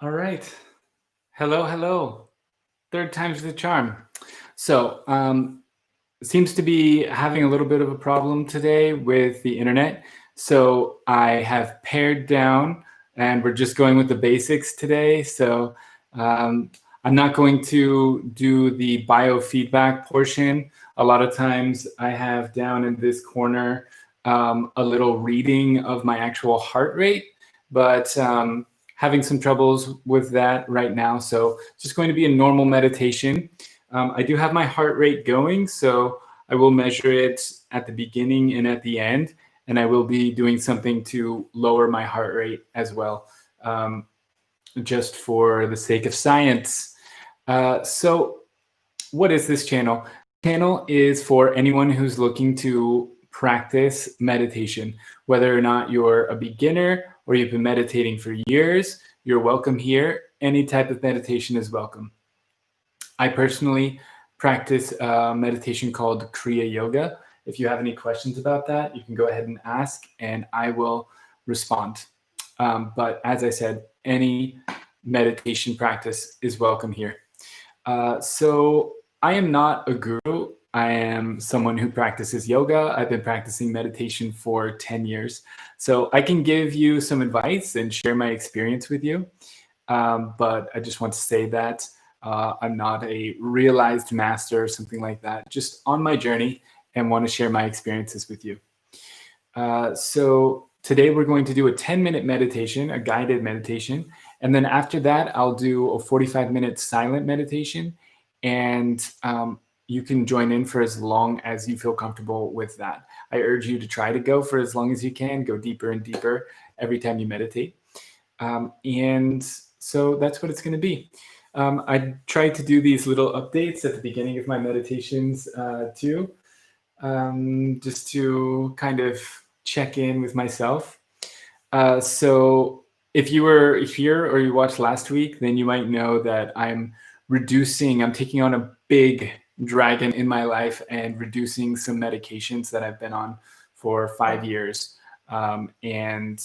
All right. Hello, hello. Third time's the charm. So, seems to be having a little bit of a problem today with the internet. So, I have pared down and we're just going with the basics today. So, I'm not going to do the biofeedback portion. A lot of times I have down in this corner a little reading of my actual heart rate, but having some troubles with that right now. So it's just going to be a normal meditation. I do have my heart rate going, so I will measure it at the beginning and at the end, and I will be doing something to lower my heart rate as well, just for the sake of science. So, what is this channel? Channel is for anyone who's looking to practice meditation, whether or not you're a beginner or you've been meditating for years. You're welcome here. Any type of meditation is welcome. I personally practice meditation called Kriya Yoga. If you have any questions about that, you can go ahead and ask, and I will respond. But as I said, any meditation practice is welcome here. So I am not a guru. I am someone who practices yoga. I've been practicing meditation for 10 years. So I can give you some advice and share my experience with you. But I just want to say that I'm not a realized master or something like that, just on my journey and want to share my experiences with you. So today we're going to do a 10-minute meditation, a guided meditation. And then after that, I'll do a 45-minute silent meditation. And you can join in for as long as you feel comfortable with that. I urge you to try to go for as long as you can, go deeper and deeper every time you meditate. And so that's what it's going to be. I try to do these little updates at the beginning of my meditations too, just to kind of check in with myself. So if you were here or you watched last week, then you might know that I'm taking on a big dragon in my life and reducing some medications that I've been on for 5 years. And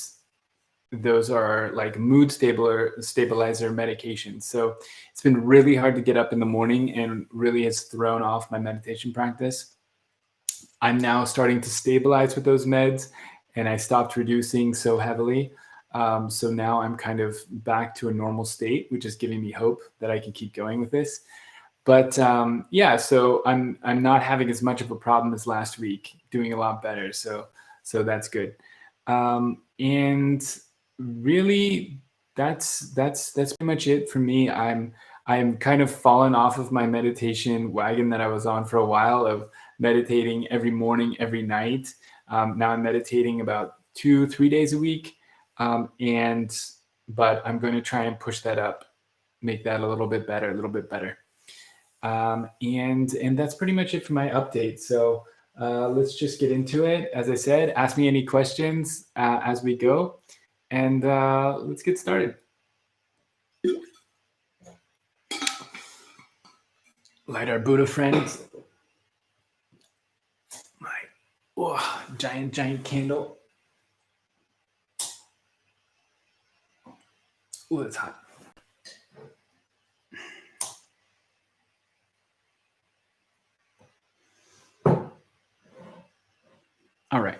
those are like stabilizer medications. So it's been really hard to get up in the morning and really has thrown off my meditation practice. I'm now starting to stabilize with those meds, and I stopped reducing so heavily. So now I'm kind of back to a normal state, which is giving me hope that I can keep going with this. But yeah, so I'm not having as much of a problem as last week, doing a lot better. So that's good. And really, that's pretty much it for me. I'm kind of fallen off of my meditation wagon that I was on for a while of meditating every morning, every night. Now I'm meditating about 2, 3 days a week, and but I'm going to try and push that up, make that a little bit better, a little bit better. And that's pretty much it for my update. So let's just get into it. As I said, ask me any questions as we go, and let's get started. Light our Buddha friends. My giant candle. Oh, it's hot. All right.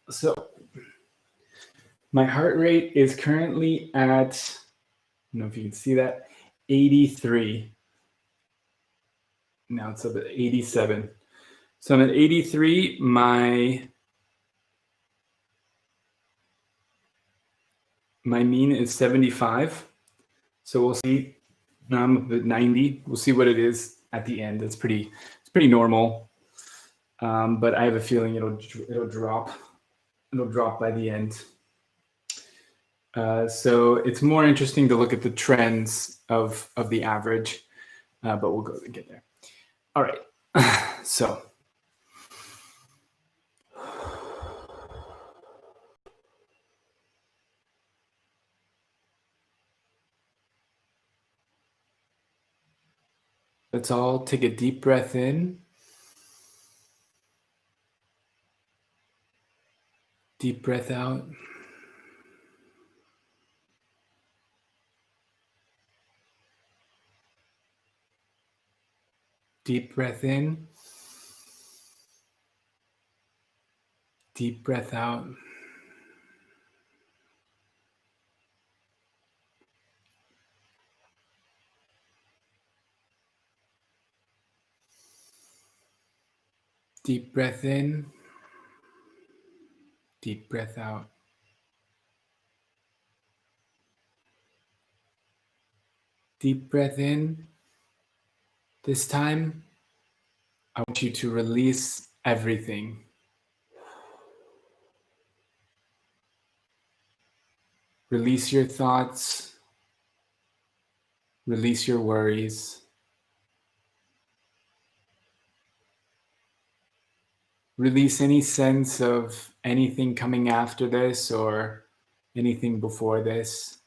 So my heart rate is currently at, I don't know if you can see that, 83. Now it's up at 87. So I'm at 83. My mean is 75. So we'll see. Now I'm at 90. We'll see what it is at the end. It's pretty normal. But I have a feeling it'll drop. It'll drop by the end. So it's more interesting to look at the trends of the average, but we'll go and get there. All right. So let's all take a deep breath in. Deep breath out. Deep breath in. Deep breath out. Deep breath in. Deep breath out. Deep breath in. This time, I want you to release everything. Release your thoughts. Release your worries. Release any sense of anything coming after this or anything before this.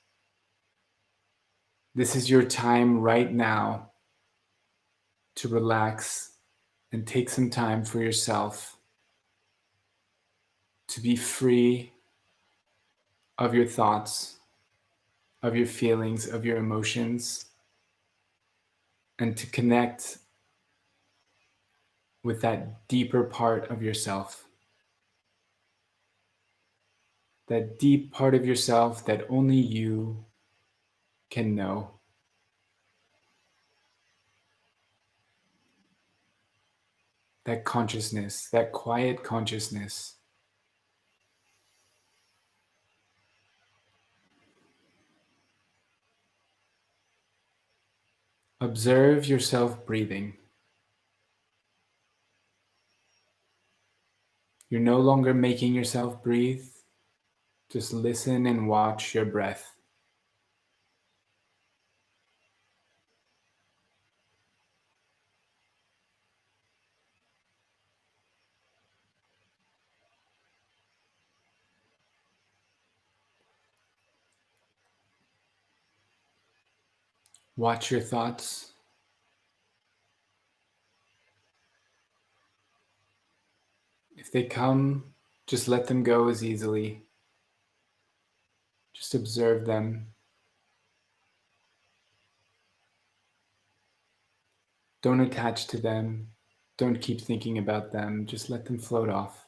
This is your time right now to relax and take some time for yourself, to be free of your thoughts, of your feelings, of your emotions, and to connect with that deeper part of yourself. That deep part of yourself that only you can know. That consciousness, that quiet consciousness. Observe yourself breathing. You're no longer making yourself breathe. Just listen and watch your breath. Watch your thoughts. If they come, just let them go as easily. Just observe them. Don't attach to them. Don't keep thinking about them. Just let them float off.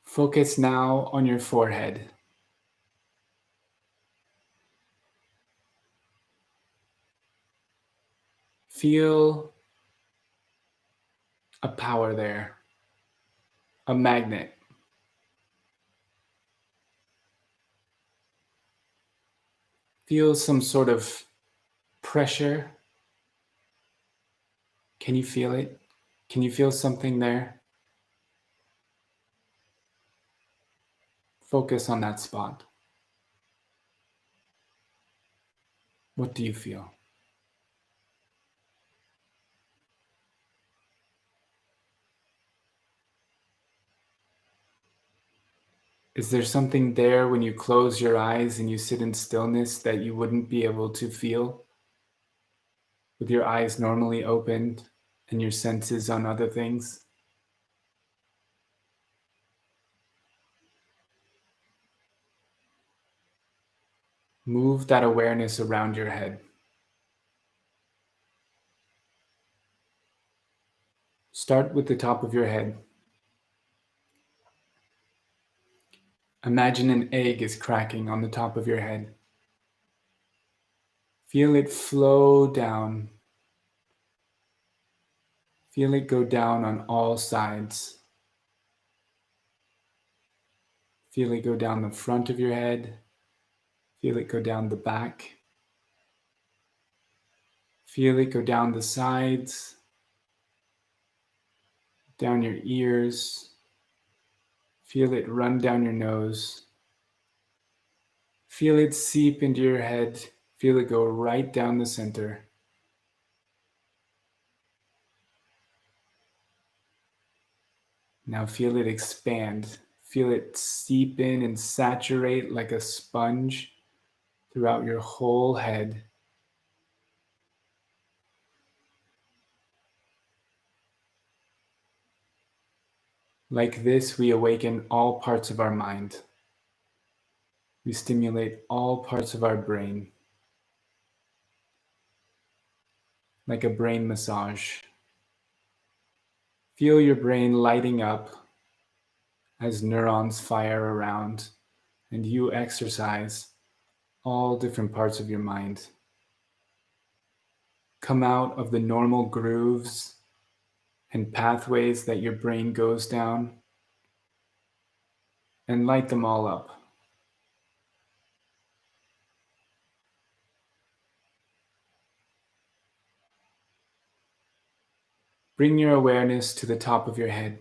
Focus now on your forehead. Feel a power there, a magnet. Feel some sort of pressure. Can you feel it? Can you feel something there? Focus on that spot. What do you feel? Is there something there when you close your eyes and you sit in stillness that you wouldn't be able to feel with your eyes normally opened and your senses on other things? Move that awareness around your head. Start with the top of your head. Imagine an egg is cracking on the top of your head. Feel it flow down. Feel it go down on all sides. Feel it go down the front of your head. Feel it go down the back. Feel it go down the sides, down your ears. Feel it run down your nose. Feel it seep into your head. Feel it go right down the center. Now feel it expand. Feel it seep in and saturate like a sponge throughout your whole head. Like this, we awaken all parts of our mind. We stimulate all parts of our brain, like a brain massage. Feel your brain lighting up as neurons fire around and you exercise all different parts of your mind. Come out of the normal grooves and pathways that your brain goes down and light them all up. Bring your awareness to the top of your head.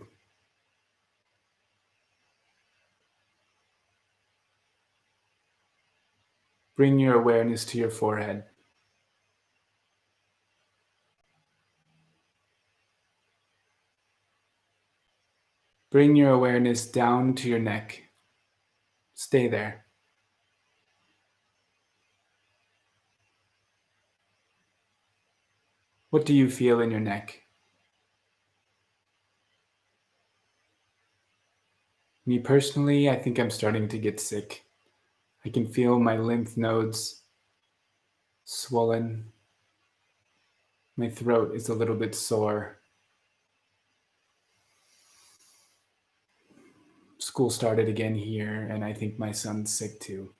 Bring your awareness to your forehead. Bring your awareness down to your neck. Stay there. What do you feel in your neck? Me personally, I think I'm starting to get sick. I can feel my lymph nodes swollen. My throat is a little bit sore. School started again here, and I think my son's sick too.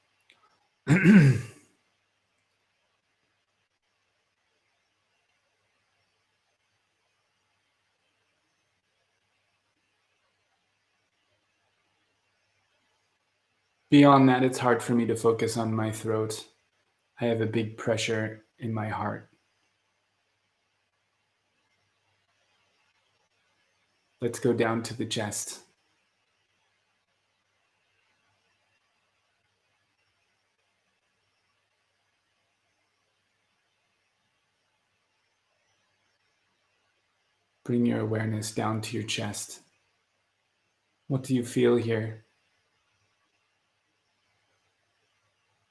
Beyond that, it's hard for me to focus on my throat. I have a big pressure in my heart. Let's go down to the chest. Bring your awareness down to your chest. What do you feel here?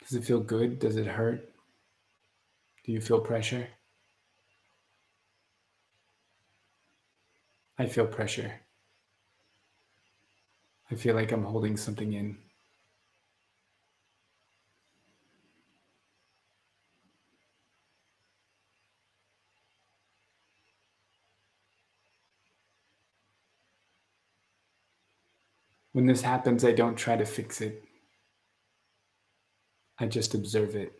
Does it feel good? Does it hurt? Do you feel pressure? I feel pressure. I feel like I'm holding something in. When this happens, I don't try to fix it. I just observe it.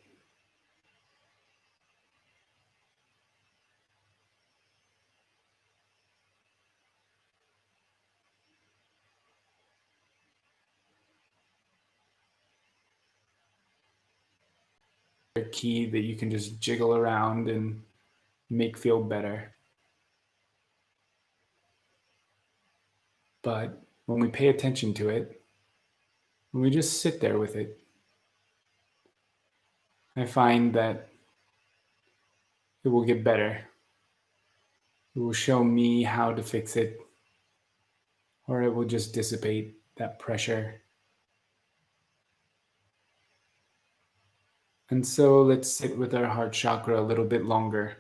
A key that you can just jiggle around and make feel better. But when we pay attention to it, when we just sit there with it, I find that it will get better. It will show me how to fix it, or it will just dissipate that pressure. And so let's sit with our heart chakra a little bit longer.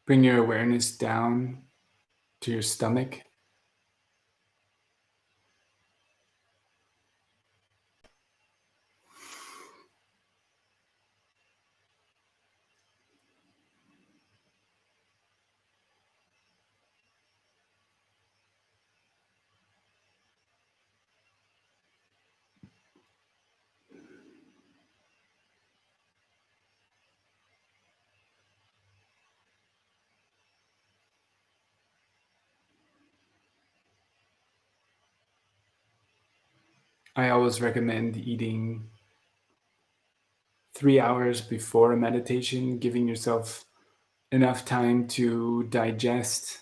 Bring your awareness down to your stomach. I always recommend eating 3 hours before a meditation, giving yourself enough time to digest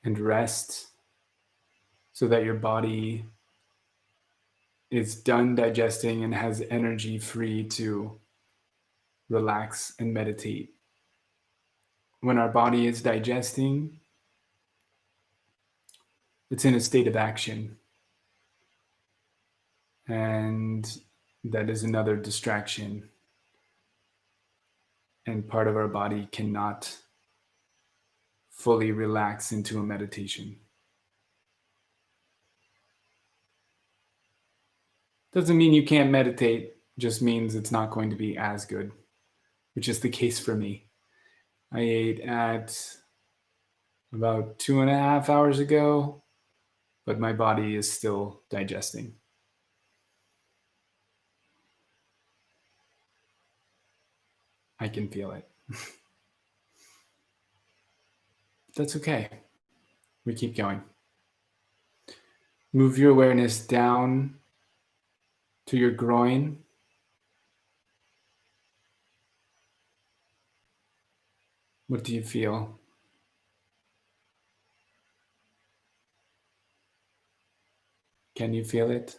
and rest so that your body is done digesting and has energy free to relax and meditate. When our body is digesting, it's in a state of action. And that is another distraction. And part of our body cannot fully relax into a meditation. Doesn't mean you can't meditate, just means it's not going to be as good, which is the case for me. I ate at about 2.5 hours ago, but my body is still digesting. I can feel it. That's okay. We keep going. Move your awareness down to your groin. What do you feel? Can you feel it?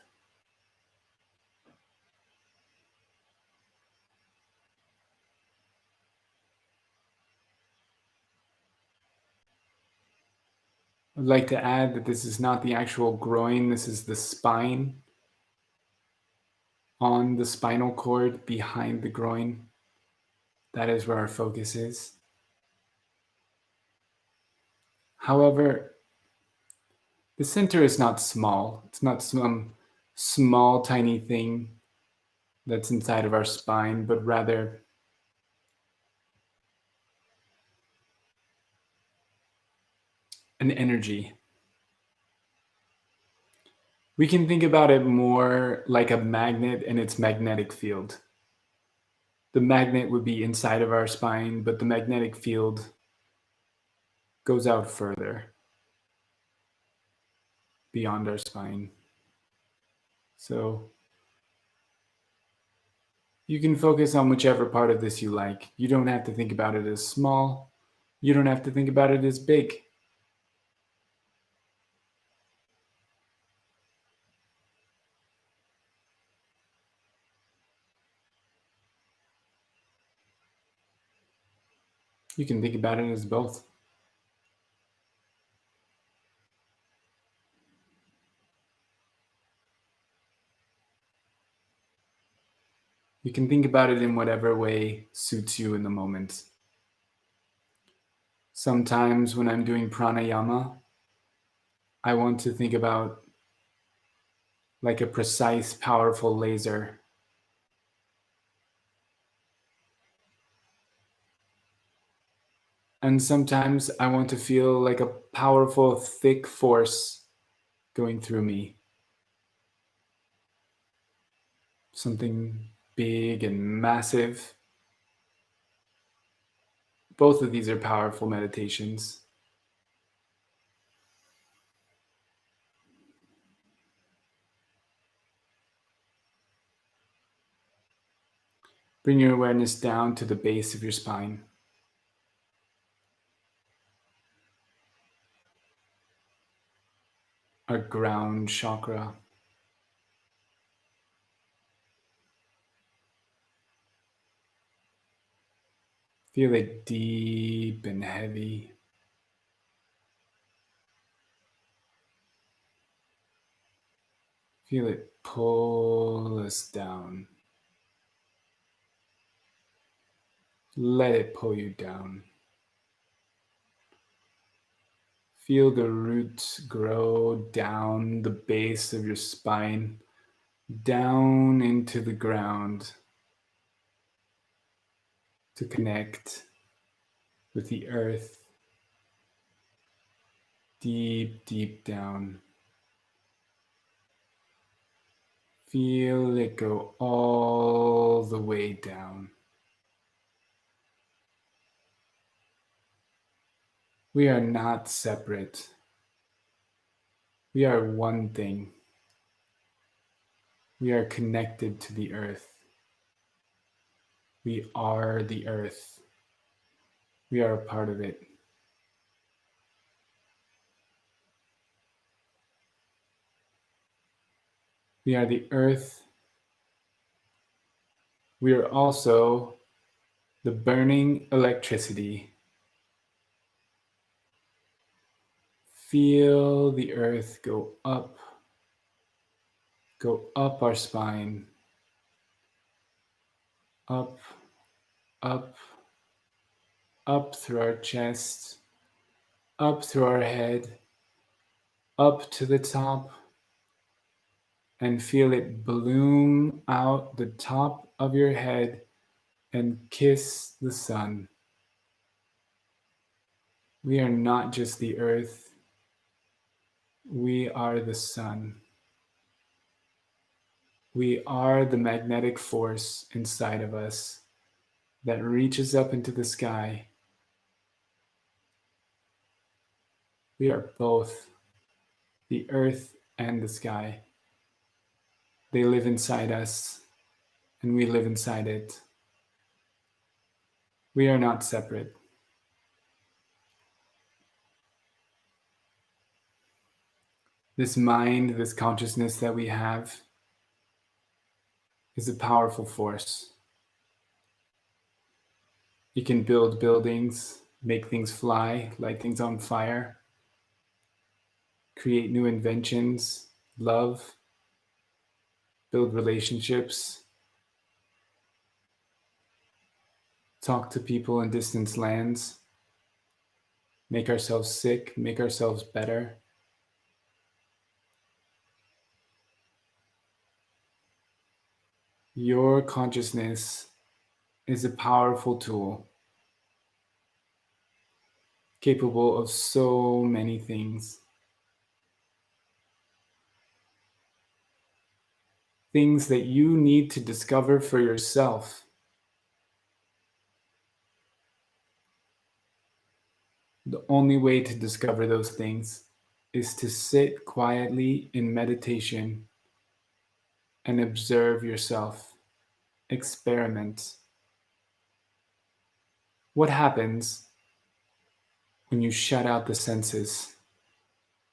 I'd like to add that this is not the actual groin, this is the spine on the spinal cord behind the groin. That is where our focus is. However, the center is not small. It's not some small, tiny thing that's inside of our spine, but rather an energy. We can think about it more like a magnet and its magnetic field. The magnet would be inside of our spine, but the magnetic field goes out further beyond our spine. So you can focus on whichever part of this you like. You don't have to think about it as small. You don't have to think about it as big. You can think about it as both. You can think about it in whatever way suits you in the moment. Sometimes when I'm doing pranayama, I want to think about like a precise, powerful laser. And sometimes I want to feel like a powerful, thick force going through me. Something big and massive. Both of these are powerful meditations. Bring your awareness down to the base of your spine. Our ground chakra. Feel it deep and heavy. Feel it pull us down. Let it pull you down. Feel the roots grow down the base of your spine, down into the ground to connect with the earth deep, deep down. Feel it go all the way down. We are not separate. We are one thing. We are connected to the earth. We are the earth. We are a part of it. We are the earth. We are also the burning electricity. Feel the earth go up our spine, up, up, up through our chest, up through our head, up to the top, and feel it bloom out the top of your head and kiss the sun. We are not just the earth, we are the sun. We are the magnetic force inside of us that reaches up into the sky. We are both the earth and the sky. They live inside us, and we live inside it. We are not separate. This mind, this consciousness that we have, is a powerful force. It can build buildings, make things fly, light things on fire, create new inventions, love, build relationships, talk to people in distant lands, make ourselves sick, make ourselves better. Your consciousness is a powerful tool, capable of so many things. Things that you need to discover for yourself. The only way to discover those things is to sit quietly in meditation and observe yourself. Experiment. What happens when you shut out the senses,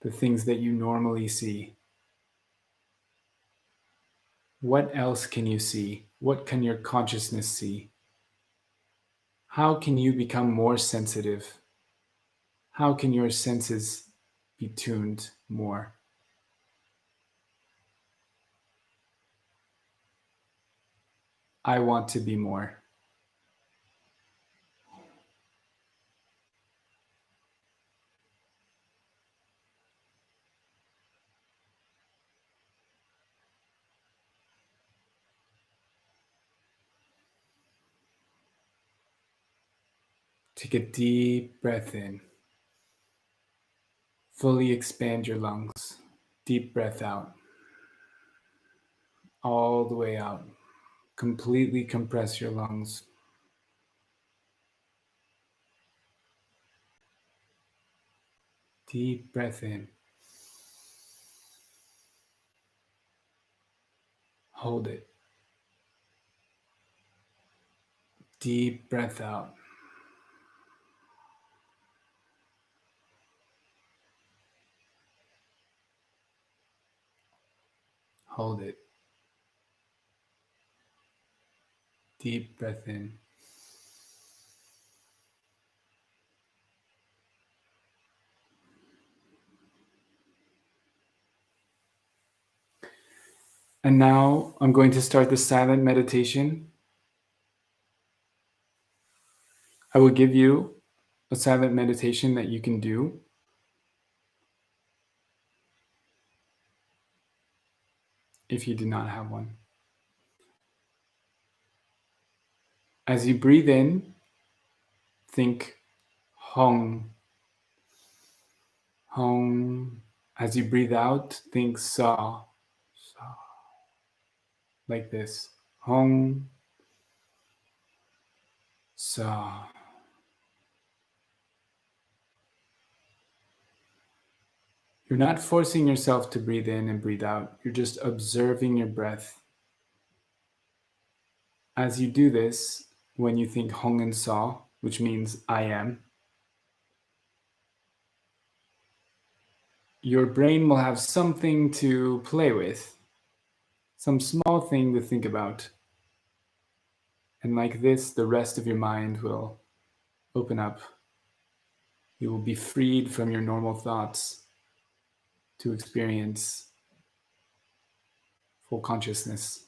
the things that you normally see? What else can you see? What can your consciousness see? How can you become more sensitive? How can your senses be tuned more? I want to be more. Take a deep breath in. Fully expand your lungs. Deep breath out. All the way out. Completely compress your lungs. Deep breath in. Hold it. Deep breath out. Hold it. Deep breath in. And now I'm going to start the silent meditation. I will give you a silent meditation that you can do. If you do not have one. As you breathe in, think Hong. Hong. As you breathe out, think Sa. Sa. Like this. Hong. Sa. You're not forcing yourself to breathe in and breathe out. You're just observing your breath. As you do this, when you think Hong and Saw, which means I am, your brain will have something to play with, some small thing to think about. And like this, the rest of your mind will open up. You will be freed from your normal thoughts to experience full consciousness.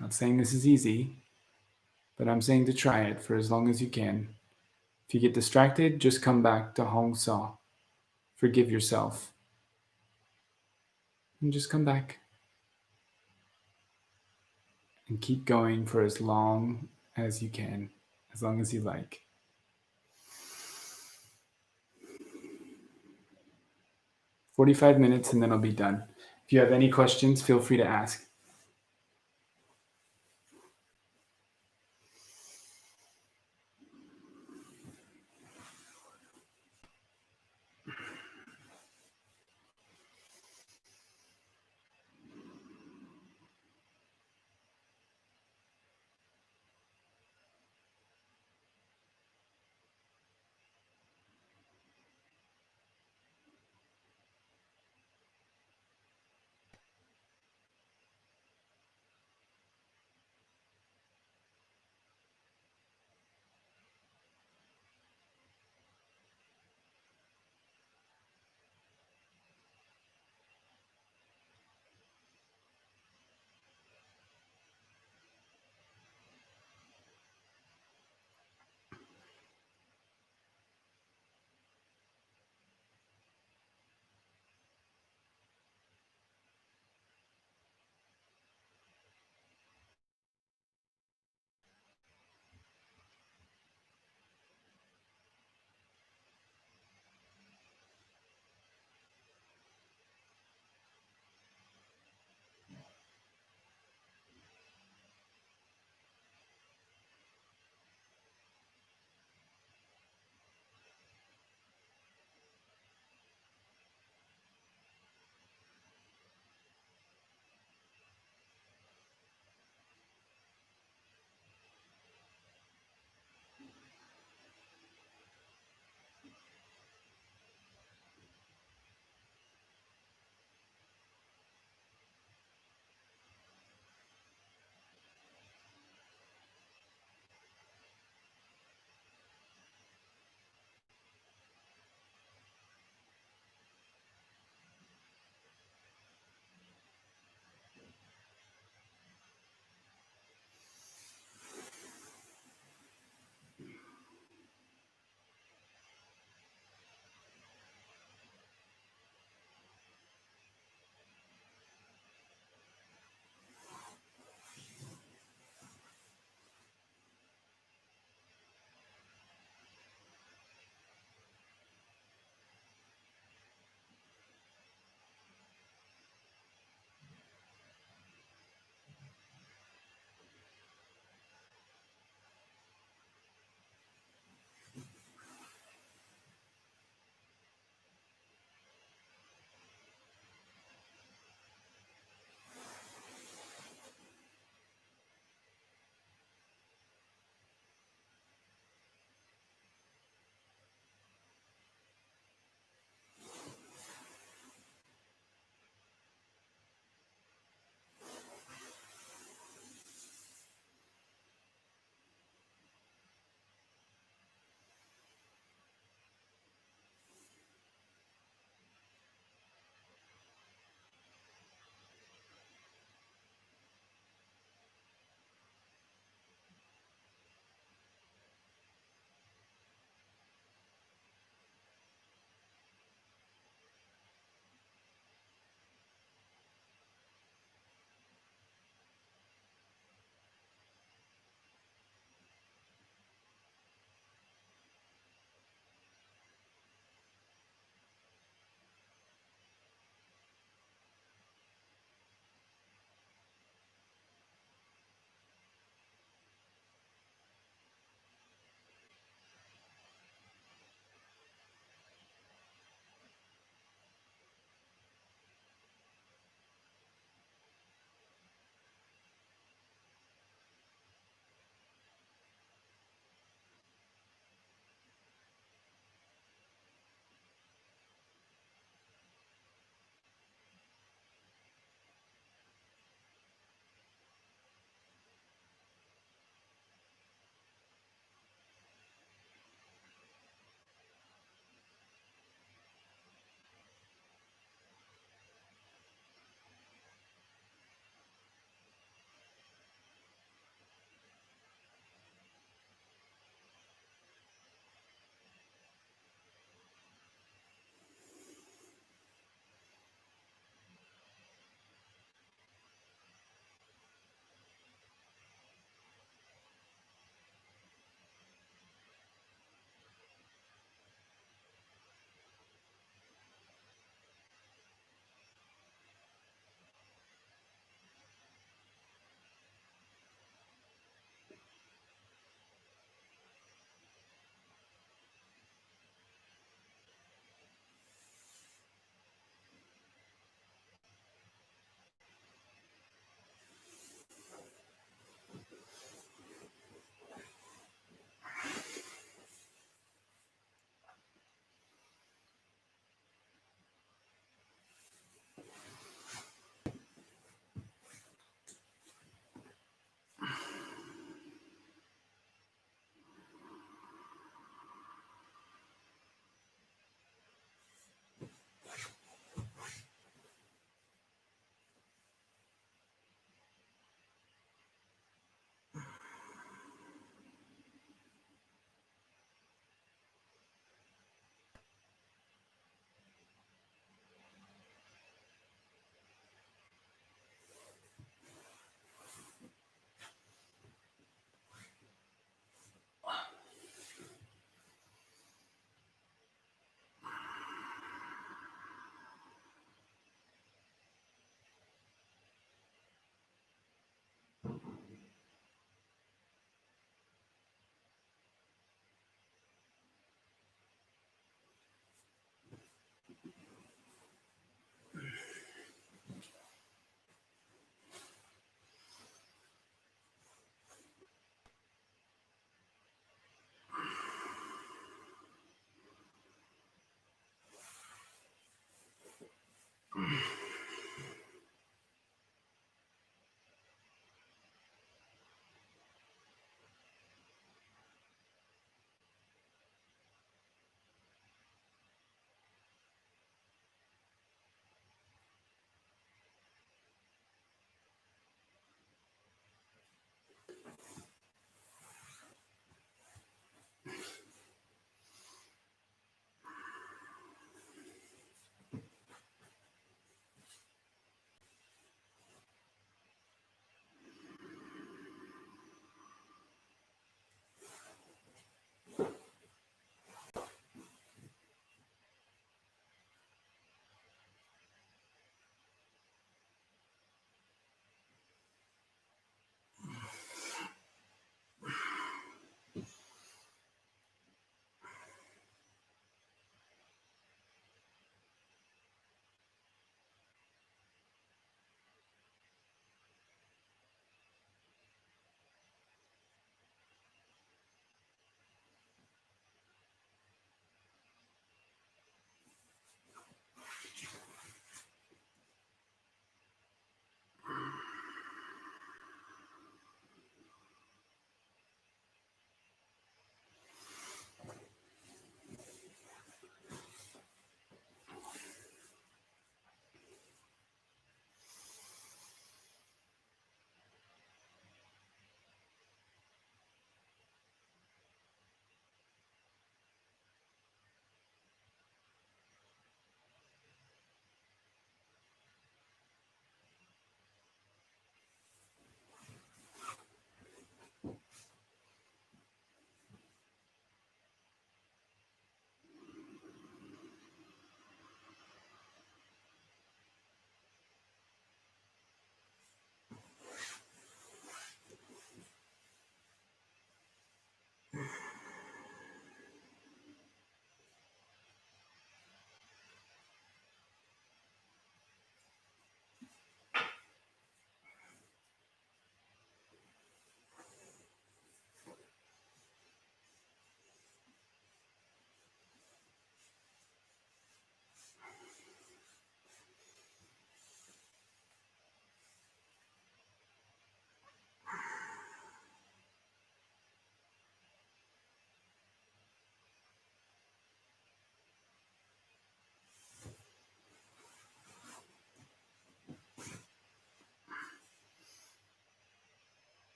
Not saying this is easy, but I'm saying to try it for as long as you can. If you get distracted, just come back to Hong Saw. Forgive yourself. And just come back. And keep going for as long as you can, as long as you like. 45 minutes and then I'll be done. If you have any questions, feel free to ask.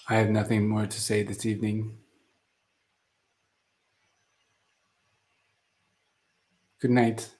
I have nothing more to say this evening. Good night.